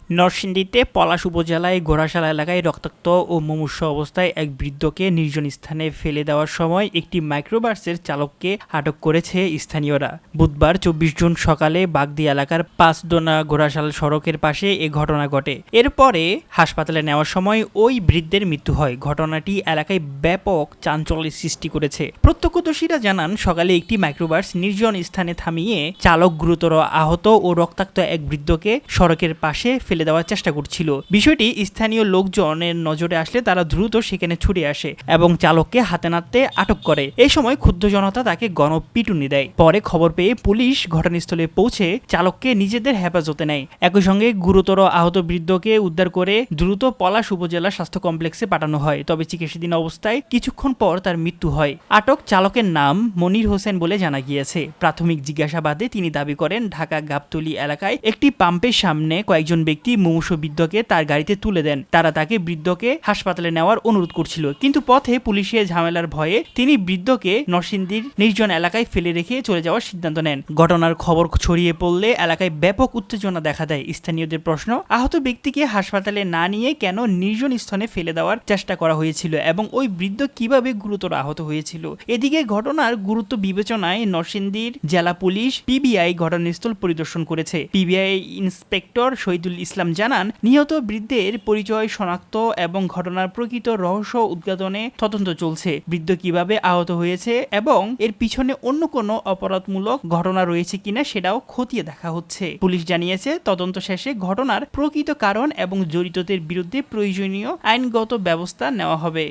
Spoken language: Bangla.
নরসিংদীতে পলাশ উপজেলায় ঘোড়াশালা এলাকায় রক্তাক্ত ও মুমূর্ষু অবস্থায় এক বৃদ্ধকে নির্জন স্থানে ফেলে দেওয়ার সময় একটি মাইক্রোবাসের চালককে আটক করেছে স্থানীয়রা। বুধবার ২৪ জুন সকালে বাগদি এলাকার পাঁচদোনা ঘোড়াশাল সড়কের পাশে এ ঘটনা ঘটে। এরপরে হাসপাতালে নেওয়ার সময় ওই বৃদ্ধের মৃত্যু হয়। ঘটনাটি এলাকায় ব্যাপক চাঞ্চল্যের সৃষ্টি করেছে। প্রত্যক্ষদর্শীরা জানান, সকালে একটি মাইক্রোবাস নির্জন স্থানে থামিয়ে চালক গুরুতর আহত ও রক্তাক্ত এক বৃদ্ধকে সড়কের পাশে ফেলে দেওয়ার চেষ্টা করছিল। বিষয়টি স্থানীয় লোকজনের নজরে আসলে তারা দ্রুত সেখানে ছুটে আসে এবং চালককে হাতে নাতে আটক করে। এই সময় ক্ষুব্ধ জনতা তাকে গণপিটুনি দেয়। পরে খবর পেয়ে পুলিশ ঘটনাস্থলে পৌঁছে চালককে নিজেদের হেফাজতে নেয়। একই সঙ্গে গুরুতর আহত বৃদ্ধকে উদ্ধার করে দ্রুত পলাশ উপজেলা স্বাস্থ্য কমপ্লেক্সে পাঠানো হয়। তবে চিকিৎসাধীন অবস্থায় কিছুক্ষণ পর তার মৃত্যু হয়। আটক চালকের নাম মনির হোসেন বলে জানা গিয়েছে। প্রাথমিক জিজ্ঞাসাবাদে তিনি দাবি করেন, ঢাকা গাবতলী এলাকায় একটি পাম্পের সামনে কয়েকজন ব্যক্তি মুমূর্ষু বৃদ্ধকে তার গাড়িতে তুলে দেন। তারা তাকে বৃদ্ধকে হাসপাতালে নেওয়ার অনুরোধ করছিল, কিন্তু পথে পুলিশের ঝামেলার ভয়ে তিনি বৃদ্ধকে নরসিংদীর নির্জন এলাকায় ফেলে রেখে চলে যাওয়ার সিদ্ধান্ত নেন। ঘটনার খবর ছড়িয়ে পড়লে এলাকায় ব্যাপক উত্তেজনা দেখা দেয়। স্থানীয়দের প্রশ্ন, আহত ব্যক্তিকে হাসপাতালে না নিয়ে কেন নির্জন স্থানে ফেলে দেওয়ার চেষ্টা করা হয়েছিল এবং ওই বৃদ্ধ কিভাবে গুরুতর আহত হয়েছিল। এদিকে ঘটনার গুরুত্ব বিবেচনায় নরসিংদীর জেলা পুলিশ পিবিআই ঘটনাস্থল পরিদর্শন করেছে। পিবিআই ইন্সপেক্টর শহীদুল ইসলাম জানান, নিহত বৃদ্ধের পরিচয় শনাক্ত এবং ঘটনার প্রকৃত রহস্য উদ্ঘাটনে তদন্ত চলছে। বৃদ্ধ কিভাবে আহত হয়েছে এবং এর পিছনে অন্য কোনো অপরাধমূলক ঘটনা রয়েছে কিনা সেটাও খতিয়ে দেখা হচ্ছে। পুলিশ জানিয়েছে, তদন্ত শেষে ঘটনার প্রকৃত কারণ এবং জড়িতদের বিরুদ্ধে প্রয়োজনীয় আইনগত ব্যবস্থা নেওয়া হবে।